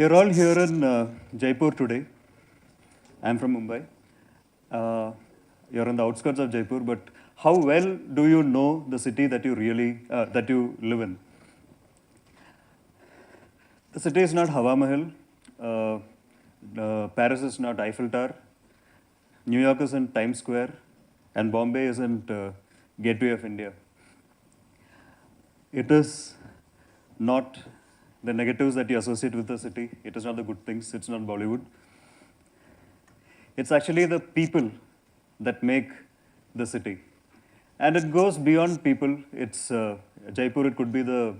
You're all here in Jaipur today. I'm from Mumbai. You're on the outskirts of Jaipur, but how well do you know the city that you live in? The city is not Hawa Mahal. Paris is not Eiffel Tower. New York isn't Times Square, and Bombay isn't Gateway of India. It is not the negatives that you associate with the city. It is not the good things. It's not Bollywood. It's actually the people that make the city. And it goes beyond people. It's Jaipur, it could be the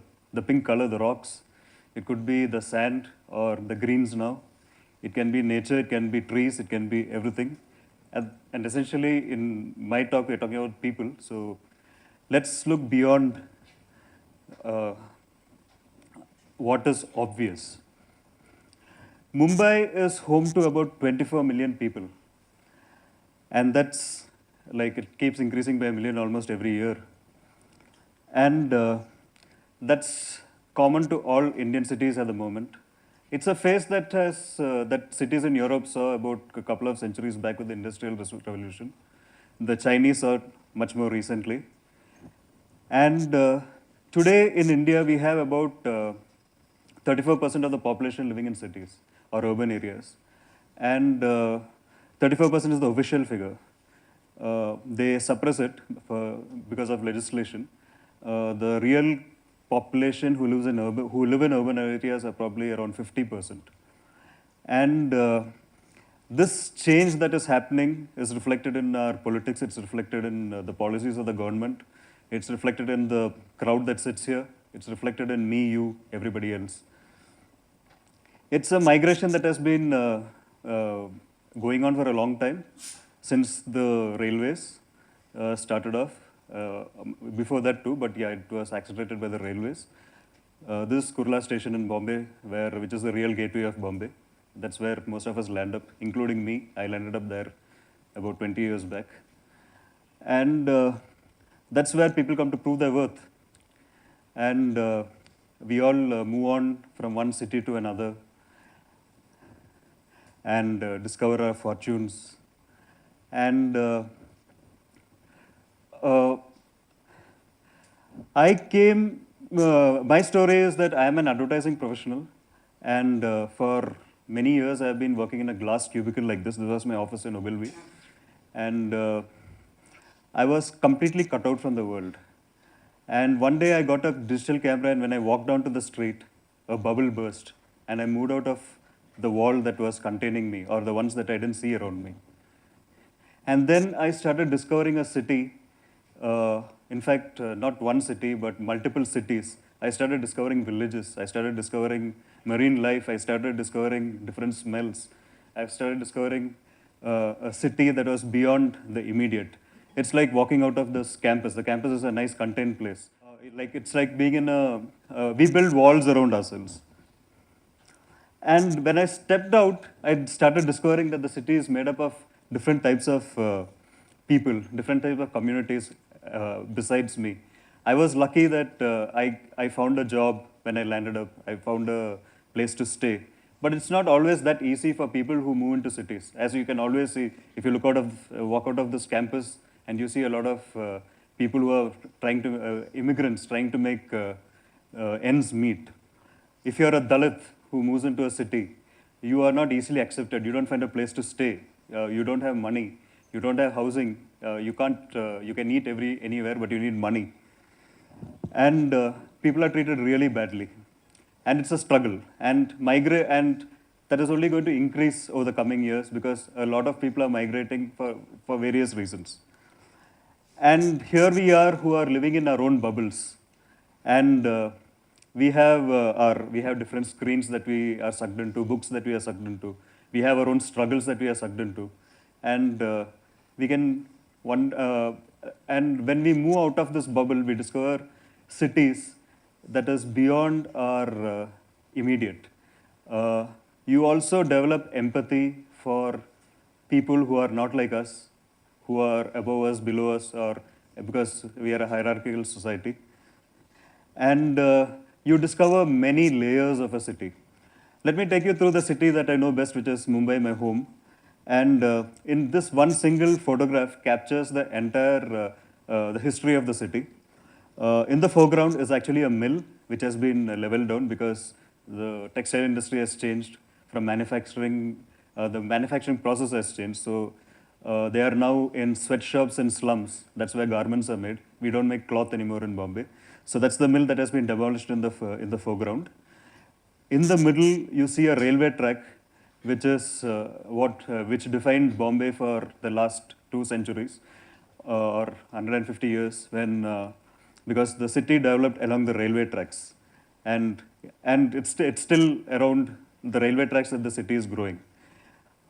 pink color, the rocks. It could be the sand or the greens now. It can be nature, it can be trees, it can be everything. And essentially, in my talk, we're talking about people. So let's look beyond what is obvious. Mumbai is home to about 24 million people. And that's like it keeps increasing by a million almost every year. And that's common to all Indian cities at the moment. It's a phase that that cities in Europe saw about a couple of centuries back with the Industrial Revolution. The Chinese saw it much more recently. And today in India, we have about 34% of the population living in cities or urban areas. And 34% is the official figure. They suppress it because of legislation. The real population who live in urban areas are probably around 50%. And this change that is happening is reflected in our politics, it's reflected in the policies of the government, it's reflected in the crowd that sits here, it's reflected in me, you, everybody else. It's a migration that has been going on for a long time, since the railways started off. Before that too, but yeah, it was accelerated by the railways. This Kurla station in Bombay, which is the real gateway of Bombay, that's where most of us land up, including me. I landed up there about 20 years back. And that's where people come to prove their worth. And we all move on from one city to another and discover our fortunes. And my story is that I am an advertising professional, and for many years I've been working in a glass cubicle like this. This was my office in Ogilvy. And I was completely cut out from the world. And one day I got a digital camera, and when I walked down to the street, a bubble burst, and I moved out of the wall that was containing me, or the ones that I didn't see around me. And then I started discovering a city, in fact, not one city, but multiple cities. I started discovering villages. I started discovering marine life. I started discovering different smells. I started discovering a city that was beyond the immediate. It's like walking out of this campus. The campus is a nice contained place. It's like being in we build walls around ourselves. And when I stepped out, I started discovering that the city is made up of different types of people, different types of communities besides me. I was lucky that I found a job when I landed up. I found a place to stay. But it's not always that easy for people who move into cities. As you can always see, if you walk out of this campus, and you see a lot of people who are immigrants trying to make ends meet. If you're a Dalit who moves into a city, you are not easily accepted. You don't find a place to stay. You don't have money. You don't have housing. You can eat anywhere, but you need money. And people are treated really badly. And it's a struggle. And that is only going to increase over the coming years, because a lot of people are migrating for various reasons. And here we are, who are living in our own bubbles. And we have different screens that we are sucked into, books that we are sucked into. We have our own struggles that we are sucked into. And and when we move out of this bubble, we discover cities that is beyond our immediate. You also develop empathy for people who are not like us, who are above us, below us, or because we are a hierarchical society. And you discover many layers of a city. Let me take you through the city that I know best, which is Mumbai, my home. And in this one single photograph captures the entire the history of the city. In the foreground is actually a mill which has been leveled down because the textile industry has changed from manufacturing. The manufacturing process has changed. So they are now in sweatshops and slums. That's where garments are made. We don't make cloth anymore in Bombay. So that's the mill that has been demolished in the foreground. In the middle, you see a railway track, which is which defined Bombay for the last 2 centuries or 150 years, when because the city developed along the railway tracks, and it's still around the railway tracks that the city is growing.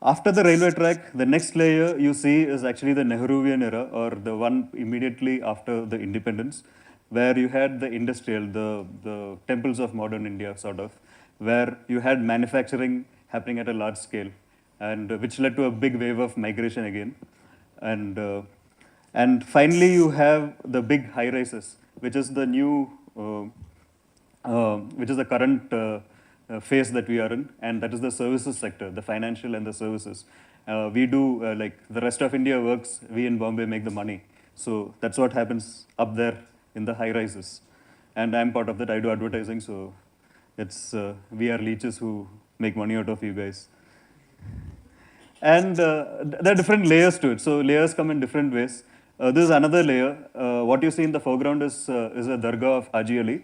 After the railway track, the next layer you see is actually the Nehruvian era, or the one immediately after the independence, where you had the industrial, the temples of modern India, sort of, where you had manufacturing happening at a large scale, and which led to a big wave of migration again. And finally, you have the big high rises, which is the new, which is the current phase that we are in, and that is the services sector, the financial and the services. We do, like the rest of India works, we in Bombay make the money. So that's what happens up there in the high rises. And I'm part of that, I do advertising, so it's, we are leeches who make money out of you guys. And there are different layers to it. So layers come in different ways. This is another layer. What you see in the foreground is a dargah of Haji Ali,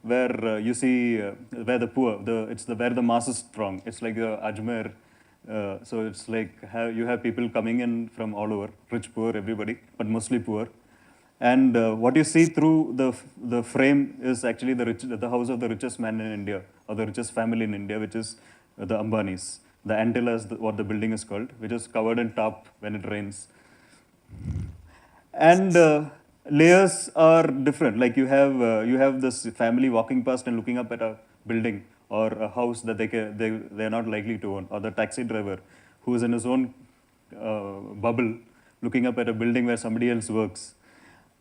where you see where the poor, where the mass is strong. It's like Ajmer. So it's like you have people coming in from all over, rich, poor, everybody, but mostly poor. And what you see through the frame is actually the house of the richest man in India, or the richest family in India, which is the Ambanis. The antilla is what the building is called, which is covered in tarp when it rains. And layers are different. Like you have this family walking past and looking up at a building or a house that they are not likely to own, or the taxi driver who is in his own bubble looking up at a building where somebody else works.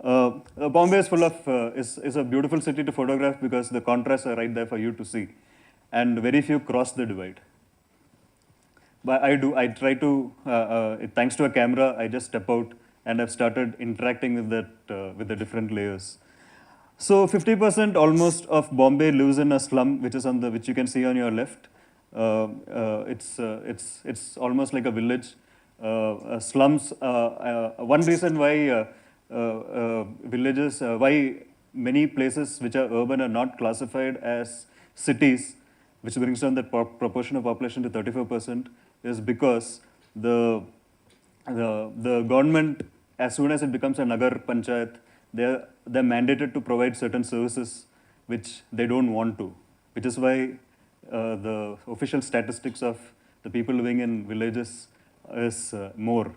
Bombay is full of is a beautiful city to photograph because the contrasts are right there for you to see, and very few cross the divide. But I try to, thanks to a camera, I just step out and I've started interacting with with the different layers. So 50% almost of Bombay lives in a slum, which is which you can see on your left. It's almost like a village. Slums. One reason why villages, why many places which are urban are not classified as cities, which brings down the proportion of population to 34%, is because the government, as soon as it becomes a Nagar Panchayat, they're mandated to provide certain services which they don't want to, which is why the official statistics of the people living in villages is more.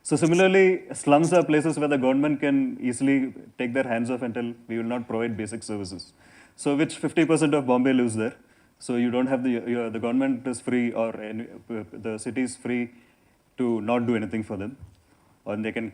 So similarly, slums are places where the government can easily take their hands off and tell, we will not provide basic services. So which 50% of Bombay lives there. So you don't have the government is free, or the city is free to not do anything for them, or they can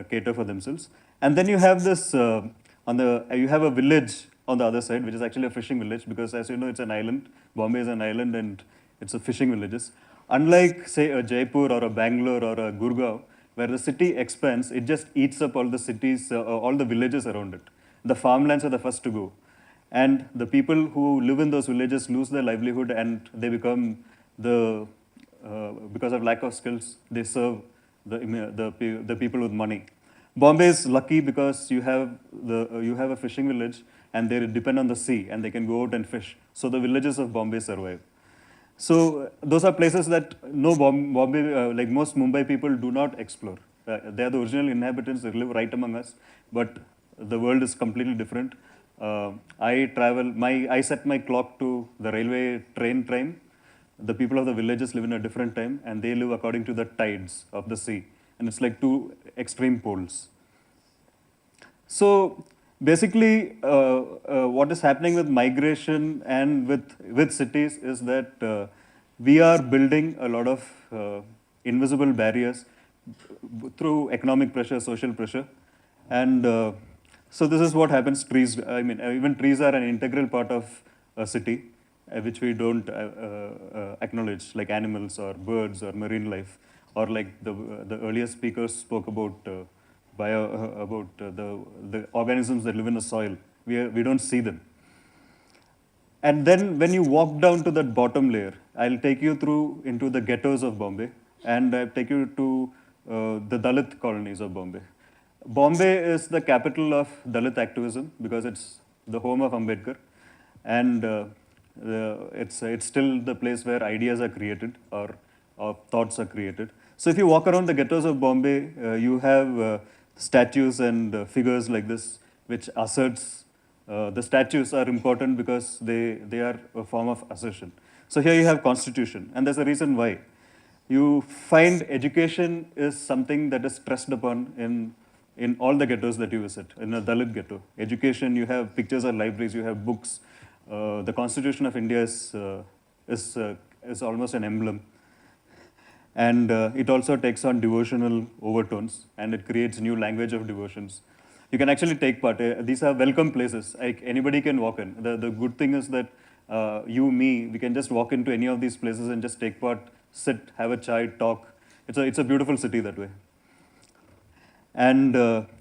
cater for themselves. And then you have this, you have a village on the other side, which is actually a fishing village, because as you know, it's an island. Bombay is an island and it's a fishing villages. Unlike, say, a Jaipur or a Bangalore or a Gurgaon, where the city expands, it just eats up all the cities, all the villages around it. The farmlands are the first to go. And the people who live in those villages lose their livelihood, and they become because of lack of skills, they serve the people with money. Bombay is lucky because you have a fishing village, and they depend on the sea, and they can go out and fish. So the villages of Bombay survive. So those are places that Bombay, like most Mumbai people, do not explore. They are the original inhabitants. They live right among us, but the world is completely different. I set my clock to the railway train time. The people of the villages live in a different time, and they live according to the tides of the sea. And it's like two extreme poles. So basically, what is happening with migration and with cities is that we are building a lot of invisible barriers through economic pressure, social pressure. And so this is what happens. Trees, I mean, even trees are an integral part of a city. which we don't acknowledge, like animals or birds or marine life, or like the earlier speakers spoke about the organisms that live in the soil. We don't see them. And then when you walk down to that bottom layer, I'll take you through into the ghettos of Bombay, and I'll take you to the Dalit colonies of Bombay. Bombay is the capital of Dalit activism because it's the home of Ambedkar, and it's still the place where ideas are created or thoughts are created. So if you walk around the ghettos of Bombay, you have statues and figures like this, which asserts the statues are important because they are a form of assertion. So here you have constitution, and there's a reason why. You find education is something that is stressed upon in all the ghettos that you visit. In a Dalit ghetto, education, you have pictures of libraries, you have books. The Constitution of India is almost an emblem. And it also takes on devotional overtones, and it creates new language of devotions. You can actually take part. These are welcome places. Like anybody can walk in. The good thing is that we can just walk into any of these places and just take part, sit, have a chai, talk. It's a beautiful city that way. And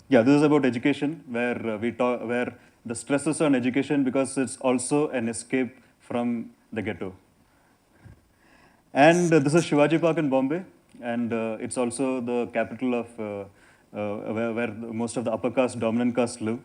yeah, this is about education, where the stress is on education because it's also an escape from the ghetto. And this is Shivaji Park in Bombay, and it's also the capital of where most of the upper caste, dominant caste live.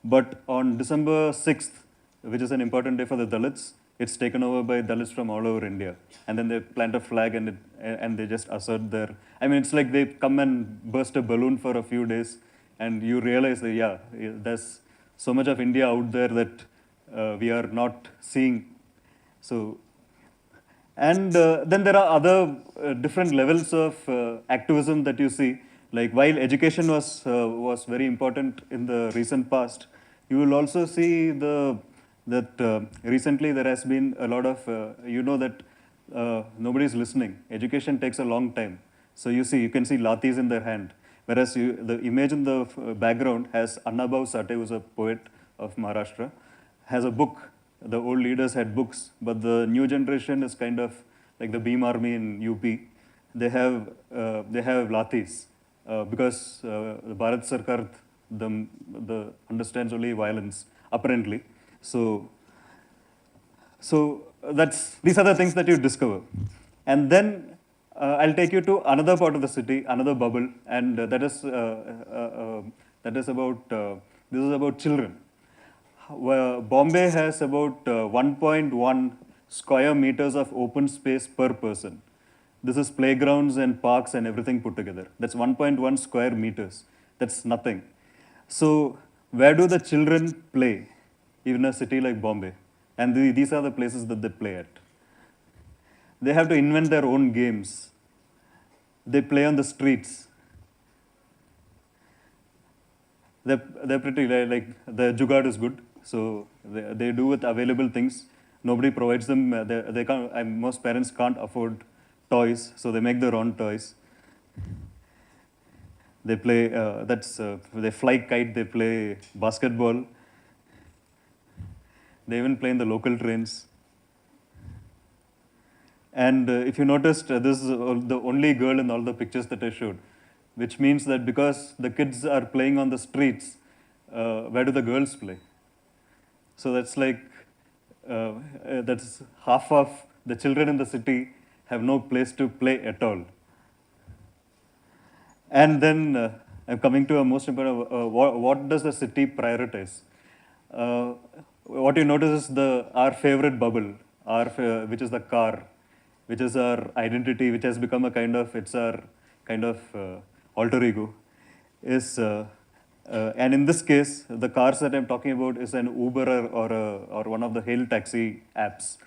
But on December 6th, which is an important day for the Dalits, it's taken over by Dalits from all over India. And then they plant a flag and they just assert their, I mean, it's like they come and burst a balloon for a few days, and you realize that, yeah, there's so much of India out there that we are not seeing. So, and then there are other different levels of activism that you see. Like while education was very important in the recent past, you will also see that recently there has been a lot of that nobody is listening. Education takes a long time. So you can see lathis in their hand, whereas the image in the background has Annabhav Sate, who's a poet of Maharashtra, has a book. The old leaders had books, but the new generation is kind of like the Beam Army in UP. They have lathis because the Bharat Sarkar understands only violence apparently. So these are the things that you discover, and then I'll take you to another part of the city, another bubble, and that is about this is about children. Bombay has about 1.1 square meters of open space per person. This is playgrounds and parks and everything put together. That's 1.1 square meters. That's nothing. So where do the children play, even a city like Bombay? And these are the places that they play at. They have to invent their own games. They play on the streets. They're pretty, like the jugaad is good. So they do with available things. Nobody provides them. They can't, most parents can't afford toys, so they make their own toys. They play, they fly kite, they play basketball. They even play in the local trains. And if you noticed, this is the only girl in all the pictures that I showed, which means that because the kids are playing on the streets, where do the girls play? So that's like, that's half of the children in the city have no place to play at all. And then I'm coming to a most important, what does the city prioritize? What you notice is our favorite bubble, which is the car, which is our identity, which has become it's our kind of alter ego, and in this case, the cars that I'm talking about is an Uber or one of the hail taxi apps.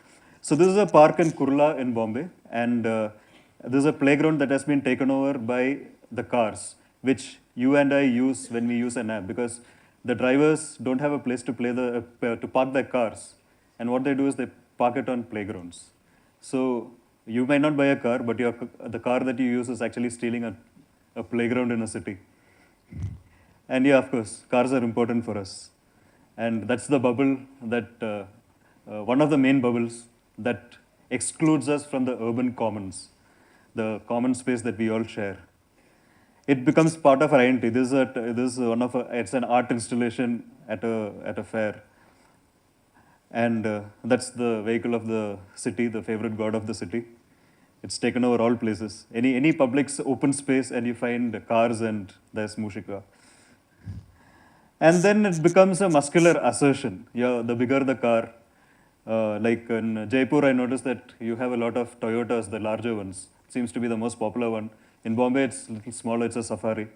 So this is a park in Kurla in Bombay, and this is a playground that has been taken over by the cars, which you and I use when we use an app, because the drivers don't have a place to to park their cars, and what they do is they park it on playgrounds. So you might not buy a car, but the car that you use is actually stealing a playground in a city. And yeah, of course, cars are important for us. And that's the bubble that one of the main bubbles that excludes us from the urban commons, the common space that we all share. It becomes part of our identity. This is it's an art installation at a fair, and that's the vehicle of the city, the favorite god of the city. It's taken over all places. Any public open space, and you find cars, and there's Mushika. And then it becomes a muscular assertion. Yeah, the bigger the car. Like in Jaipur, I noticed that you have a lot of Toyotas, the larger ones. It seems to be the most popular one. In Bombay, it's a little smaller, it's a Safari.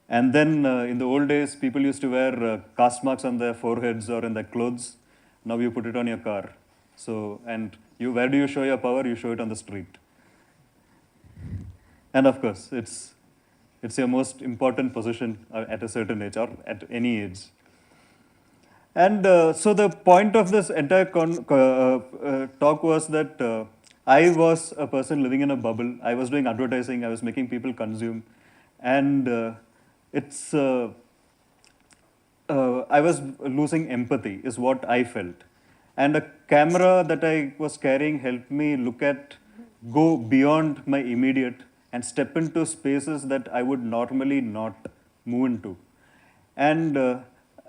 And then in the old days, people used to wear caste marks on their foreheads or in their clothes. Now you put it on your car. So, and where do you show your power? You show it on the street. And of course, it's your most important position at a certain age or at any age. And so the point of this entire talk was that I was a person living in a bubble. I was doing advertising. I was making people consume. And I was losing empathy is what I felt. And a camera that I was carrying helped me go beyond my immediate and step into spaces that I would normally not move into. And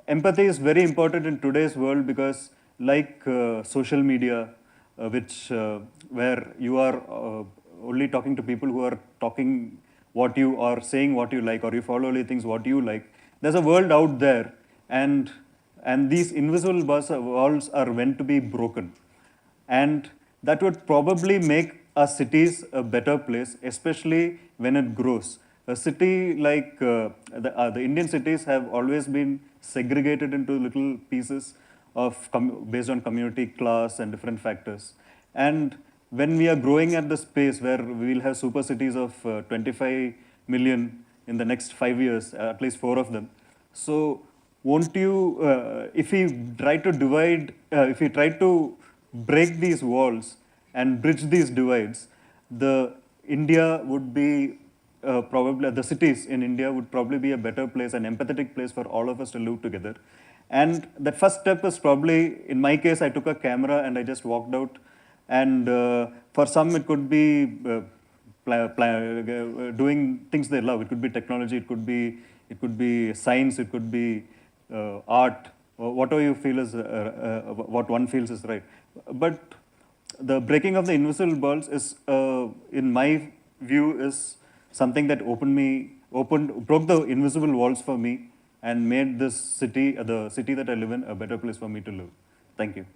empathy is very important in today's world because like social media, where you are only talking to people who are talking what you are, saying what you like, or you follow only things what you like. There's a world out there, and these invisible walls are meant to be broken. And that would probably make our cities a better place, especially when it grows. A city like the Indian cities have always been segregated into little pieces based on community, class, and different factors. And when we are growing at the space where we will have super cities of 25 million in the next 5 years, at least 4 of them. So won't you, if we try to break these walls and bridge these divides, India would be probably, the cities in India would probably be a better place, an empathetic place for all of us to live together. And that first step is probably, in my case, I took a camera and I just walked out. And for some, it could be doing things they love. It could be technology, it could be science, it could be art, or whatever you feel is, what one feels is right. But the breaking of the invisible walls is, in my view, is something that broke the invisible walls for me and made this city, the city that I live in, a better place for me to live. Thank you.